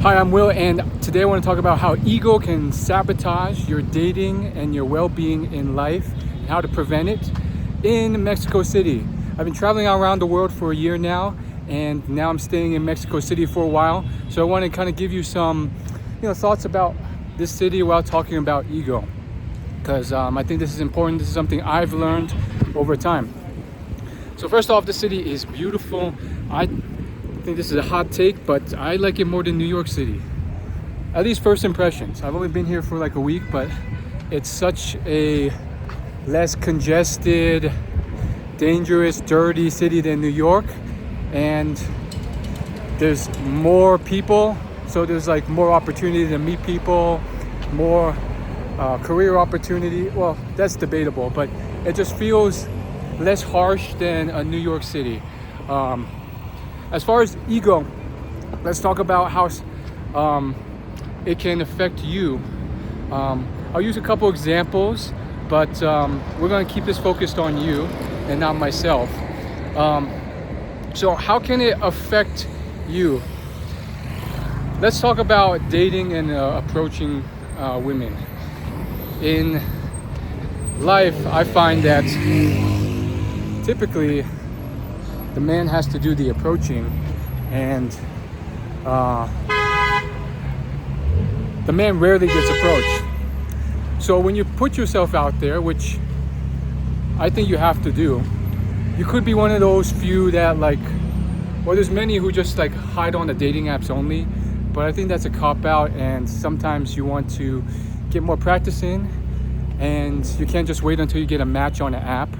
Hi, I'm Will, and today I want to talk about how ego can sabotage your dating and your well-being in life and how to prevent it in Mexico City. I've been traveling around the world for a year now, and now I'm staying in Mexico City for a while. So I want to kind of give you some, thoughts about this city while talking about ego, because I think this is important. This is something I've learned over time. So first off, the city is beautiful. I think this is a hot take, but I like it more than New York City. At least first impressions. I've only been here for like a week, but it's such a less congested, dangerous, dirty city than New York. And there's more people, so there's like more opportunity to meet people, more career opportunity. Well, that's debatable, but it just feels less harsh than a New York City. As far as ego, let's talk about how it can affect you. I'll use a couple examples, but we're going to keep this focused on you and not myself. So how can it affect you? Let's talk about dating and approaching women. In life, I find that typically the man has to do the approaching, and the man rarely gets approached. So when you put yourself out there, which I think you have to do, you could be one of those few that there's many who just hide on the dating apps only, but I think that's a cop out, and sometimes you want to get more practice in, and you can't just wait until you get a match on an app.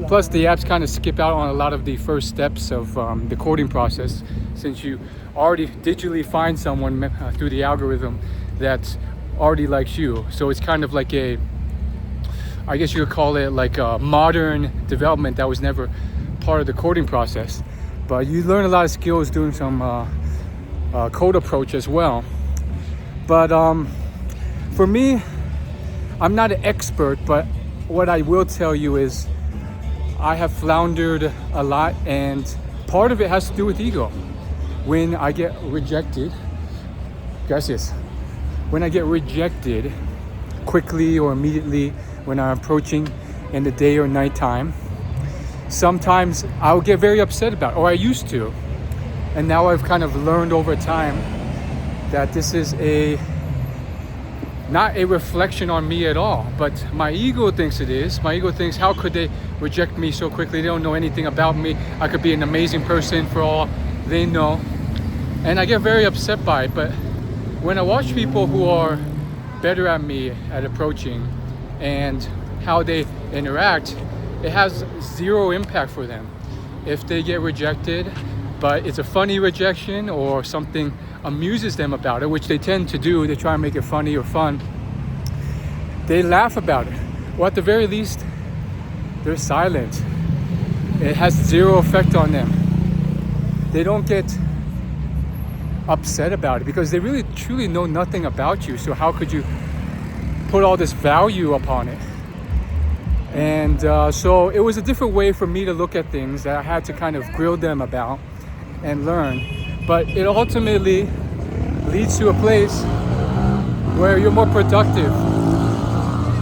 Plus the apps kind of skip out on a lot of the first steps of the courting process, since you already digitally find someone through the algorithm that already likes you. So it's kind of like I guess you could call it like a modern development that was never part of the courting process. But you learn a lot of skills doing some code approach as well. But for me, I'm not an expert, but what I will tell you is I have floundered a lot, and part of it has to do with ego. When I get rejected, when I get rejected quickly or immediately when I'm approaching in the day or night time, sometimes I'll get very upset about it, or I used to. And now I've kind of learned over time that this is not a reflection on me at all, but my ego thinks it is. My ego thinks, how could they reject me so quickly? They don't know anything about me. I could be an amazing person for all they know. And I get very upset by it. But when I watch people who are better at me at approaching and how they interact, it has zero impact for them. If they get rejected, but it's a funny rejection or something amuses them about it, which they tend to do, they try and make it funny or fun, they laugh about it. Or at the very least, they're silent. It has zero effect on them. They don't get upset about it because they really truly know nothing about you. So how could you put all this value upon it? And so it was a different way for me to look at things that I had to kind of grill them about and learn. But it ultimately leads to a place where you're more productive.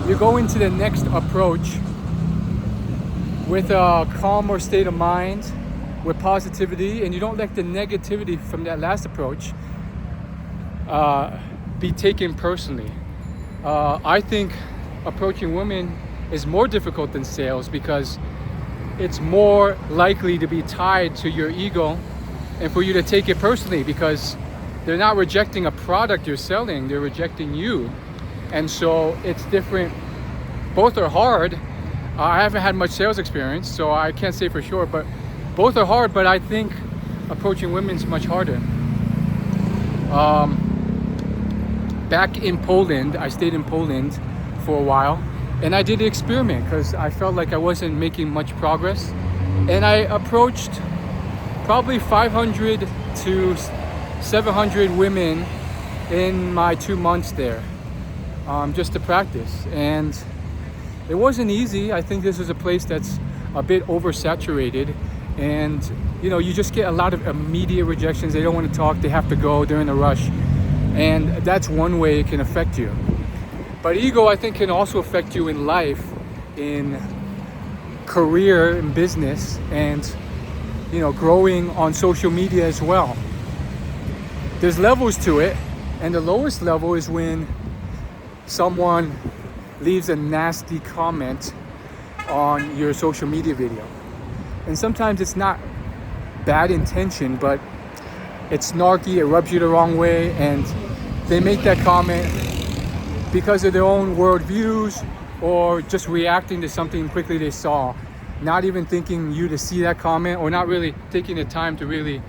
You go into the next approach with a calmer state of mind, with positivity, and you don't let the negativity from that last approach be taken personally. I think approaching women is more difficult than sales because it's more likely to be tied to your ego and for you to take it personally, because they're not rejecting a product you're selling, they're rejecting you. And so it's different. Both are hard. I haven't had much sales experience, so I can't say for sure, but both are hard. But I think approaching women is much harder. Back in Poland, I stayed in Poland for a while, and I did the experiment because I felt like I wasn't making much progress. And I approached probably 500 to 700 women in my 2 months there, just to practice. And it wasn't easy. I think this is a place that's a bit oversaturated, and you just get a lot of immediate rejections. They don't want to talk, they have to go, they're in a rush. And that's one way it can affect you. But ego, I think, can also affect you in life, in career, in business, and growing on social media as well. There's levels to it, and the lowest level is when someone leaves a nasty comment on your social media video. And sometimes it's not bad intention, but it's snarky, it rubs you the wrong way, and they make that comment because of their own worldviews or just reacting to something quickly they saw, not even thinking you to see that comment, or not really taking the time to really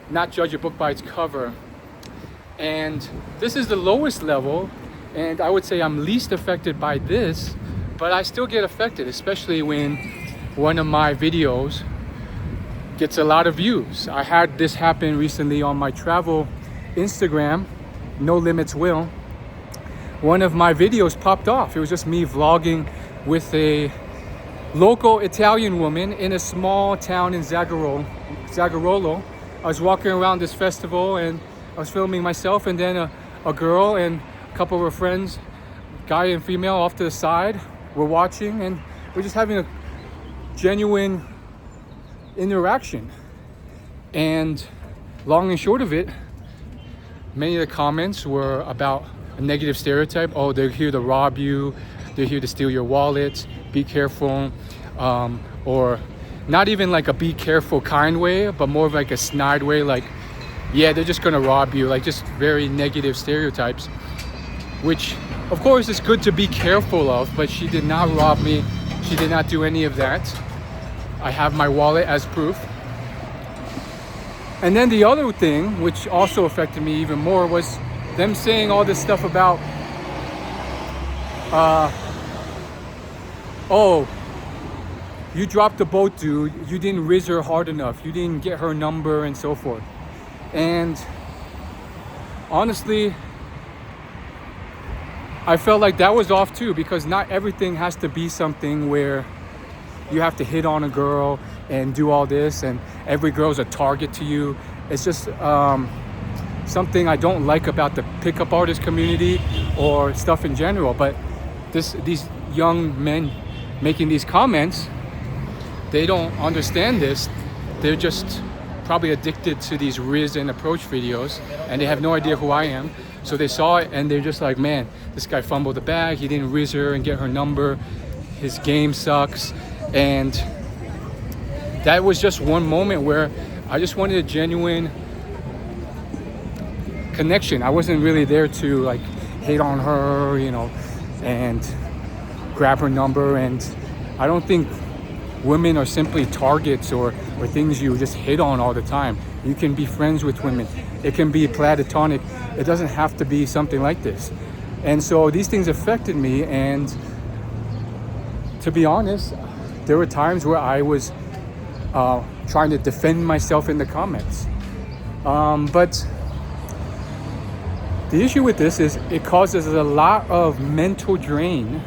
not judge a book by its cover. And this is the lowest level, and I would say I'm least affected by this, but I still get affected, especially when one of my videos gets a lot of views. I had this happen recently on my travel Instagram, No Limits Will. One of my videos popped off. It was just me vlogging with a local Italian woman in a small town in Zagarolo. I was walking around this festival and I was filming myself, and then a girl and a couple of her friends, guy and female, off to the side, were watching, and we're just having a genuine interaction. And long and short of it, many of the comments were about a negative stereotype. Oh, they're here to rob you, they're here to steal your wallet, be careful. Or not even like a be careful kind way, but more of like a snide way, like, yeah, they're just gonna rob you, like just very negative stereotypes, which of course is good to be careful of, but she did not rob me. She did not do any of that. I have my wallet as proof. And then the other thing, which also affected me even more, was them saying all this stuff about, oh, you dropped the boat, dude. You didn't riz her hard enough. You didn't get her number, and so forth. And honestly, I felt like that was off too, because not everything has to be something where you have to hit on a girl and do all this, and every girl's a target to you. It's just something I don't like about the pickup artist community or stuff in general. But these young men making these comments, they don't understand this. They're just probably addicted to these Riz and approach videos, and they have no idea who I am. So they saw it and they're just like, man, this guy fumbled the bag. He didn't Riz her and get her number. His game sucks. And that was just one moment where I just wanted a genuine connection. I wasn't really there to like hate on her, and grab her number. And I don't think women are simply targets or things you just hit on all the time. You can be friends with women. It can be platonic. It doesn't have to be something like this. And so these things affected me, and to be honest, there were times where I was trying to defend myself in the comments. But the issue with this is it causes a lot of mental drain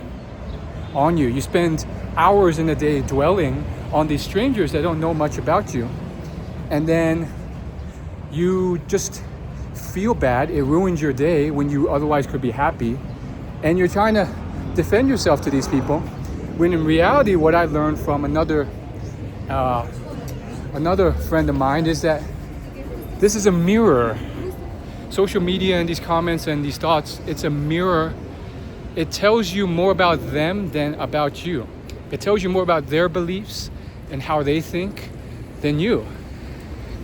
on you. You spend hours in a day dwelling on these strangers that don't know much about you, and then you just feel bad. It ruins your day when you otherwise could be happy, and you're trying to defend yourself to these people, when in reality what I learned from another friend of mine is that this is a mirror. Social media and these comments and these thoughts, it's a mirror. It tells you more about them than about you. It tells you more about their beliefs and how they think than you.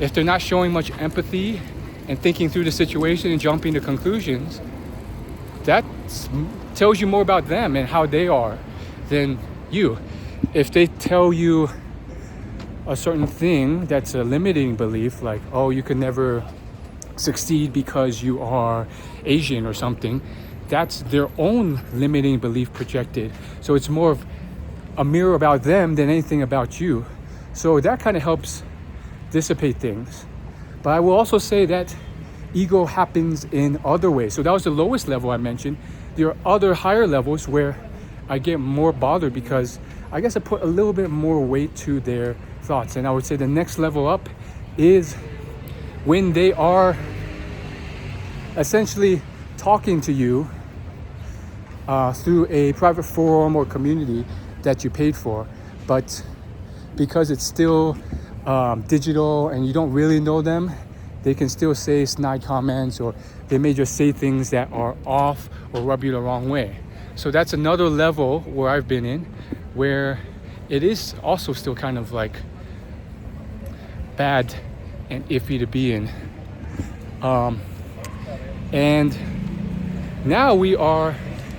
If they're not showing much empathy and thinking through the situation and jumping to conclusions, that tells you more about them and how they are than you. If they tell you a certain thing that's a limiting belief, like, oh, you can never succeed because you are Asian or something, that's their own limiting belief projected. So it's more of a mirror about them than anything about you. So that kind of helps dissipate things. But I will also say that ego happens in other ways. So that was the lowest level I mentioned. There are other higher levels where I get more bothered because I guess I put a little bit more weight to their thoughts. And I would say the next level up is when they are essentially talking to you through a private forum or community that you paid for, but because it's still digital and you don't really know them, they can still say snide comments, or they may just say things that are off or rub you the wrong way. So that's another level where I've been in, where it is also still kind of like bad and iffy to be in. And now we are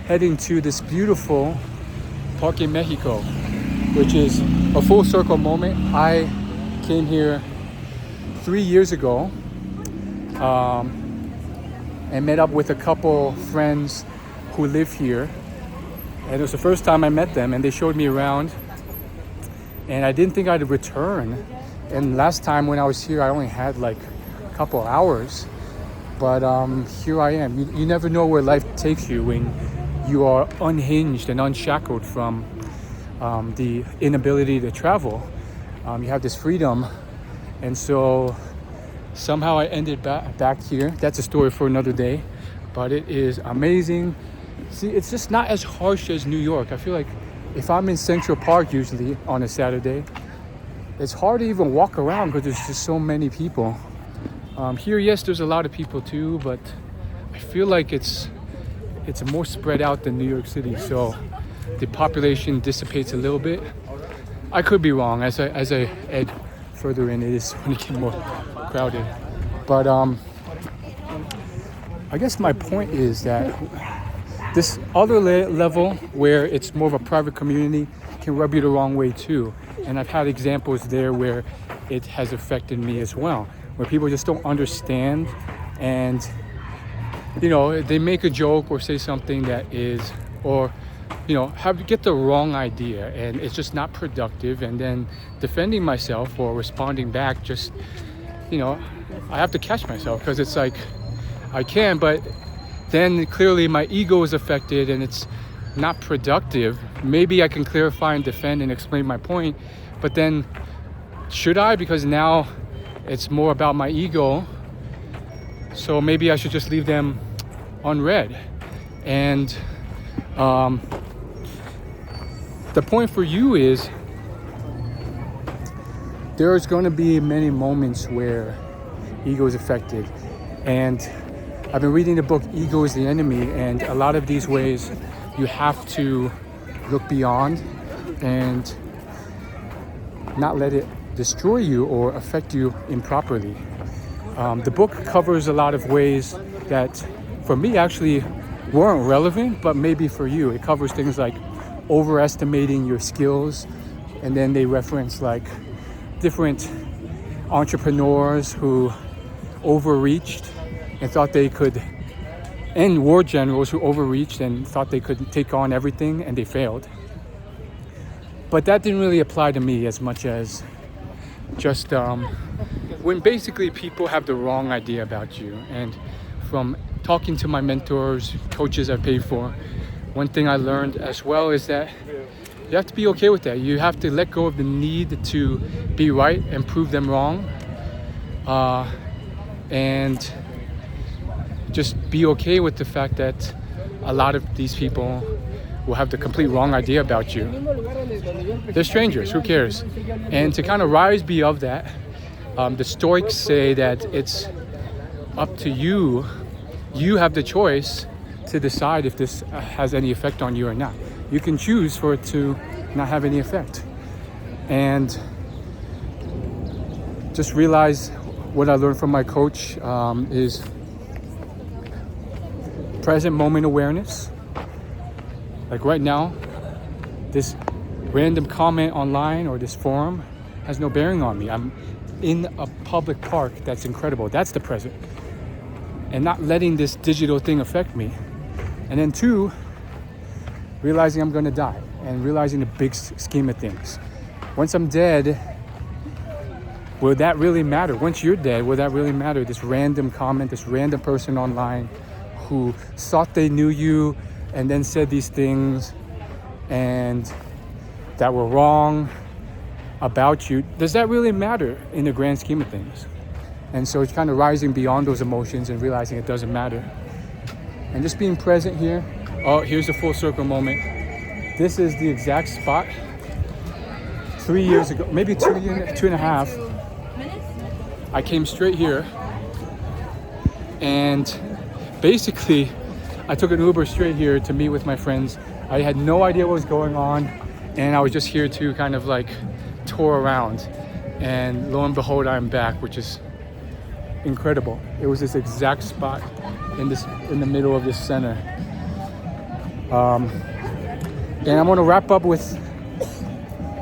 heading to this beautiful Parque Mexico, which is a full circle moment. I came here 3 years ago and met up with a couple friends who live here. And it was the first time I met them, and they showed me around. And I didn't think I'd return. And last time when I was here, I only had like a couple hours. But here I am. You never know where life takes you when you are unhinged and unshackled from the inability to travel. You have this freedom. And so somehow I ended back here. That's a story for another day. But it is amazing. See, it's just not as harsh as New York. I feel like if I'm in Central Park usually on a Saturday, it's hard to even walk around because there's just so many people. Here, yes, there's a lot of people too, but I feel like it's more spread out than New York City. So the population dissipates a little bit. I could be wrong. As I head further in, it is going to get more crowded. But I guess my point is that this other level where it's more of a private community can rub you the wrong way too. And I've had examples there where it has affected me as well, where people just don't understand, and they make a joke or say something that is, or get the wrong idea, and it's just not productive. And then defending myself or responding back, just I have to catch myself, because it's like I can, but then clearly my ego is affected and it's not productive. Maybe I can clarify and defend and explain my point, but then should I? Because now it's more about my ego. So maybe I should just leave them unread. And the point for you is there's going to be many moments where ego is affected. And I've been reading the book Ego is the Enemy, and a lot of these ways you have to look beyond and not let it destroy you or affect you improperly. The book covers a lot of ways that for me actually weren't relevant, but maybe for you. It covers things like overestimating your skills, and then they reference like different entrepreneurs who overreached and thought they could, and war generals who overreached and thought they could take on everything, and they failed. But that didn't really apply to me as much as just when basically people have the wrong idea about you. And from talking to my mentors, coaches I paid for, one thing I learned as well is that you have to be okay with that. You have to let go of the need to be right and prove them wrong, and just be okay with the fact that a lot of these people will have the complete wrong idea about you. They're strangers, who cares? And to kind of rise above that, the Stoics say that it's up to you. You have the choice to decide if this has any effect on you or not. You can choose for it to not have any effect. And just realize what I learned from my coach is present moment awareness. Like right now, this random comment online or this forum has no bearing on me. I'm in a public park that's incredible. That's the present. And not letting this digital thing affect me. And then 2, realizing I'm gonna die and realizing the big scheme of things. Once I'm dead, will that really matter? Once you're dead, will that really matter? This random comment, this random person online who thought they knew you and then said these things and that were wrong. about you, does that really matter in the grand scheme of things? And so it's kind of rising beyond those emotions and realizing it doesn't matter. And just being present here. Oh, here's the full circle moment. This is the exact spot 3 years ago, maybe 2.5. I came straight here and basically I took an Uber straight here to meet with my friends. I had no idea what was going on, and I was just here to kind of like tour around, and lo and behold, I'm back, which is incredible. It was this exact spot in the middle of this center. And I'm going to wrap up with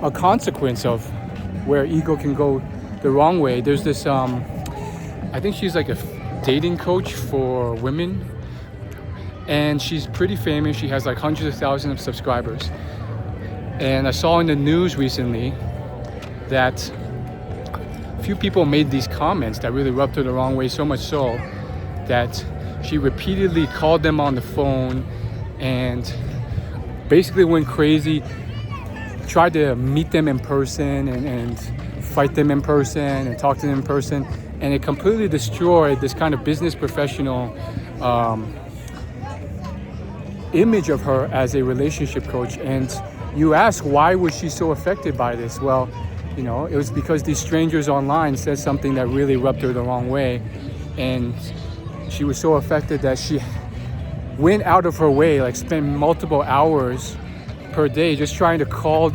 a consequence of where ego can go the wrong way. There's this I think she's like a dating coach for women, and she's pretty famous. She has like hundreds of thousands of subscribers. And I saw in the news recently that a few people made these comments that really rubbed her the wrong way, so much so that she repeatedly called them on the phone and basically went crazy, tried to meet them in person and fight them in person and talk to them in person. And it completely destroyed this kind of business professional image of her as a relationship coach. And you ask, why was she so affected by this? Well, you know, it was because these strangers online said something that really rubbed her the wrong way, and she was so affected that she went out of her way, like spent multiple hours per day just trying to call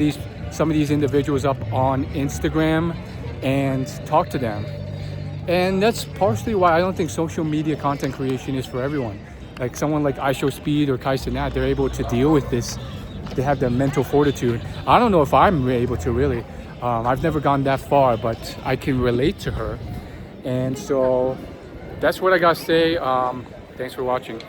some of these individuals up on Instagram and talk to them. And that's partially why I don't think social media content creation is for everyone. Like someone like iShowSpeed or Kai Cenat, they're able to deal with this. They have the mental fortitude. I don't know if I'm able to really. I've never gone that far, but I can relate to her. And so that's what I gotta say. Thanks for watching.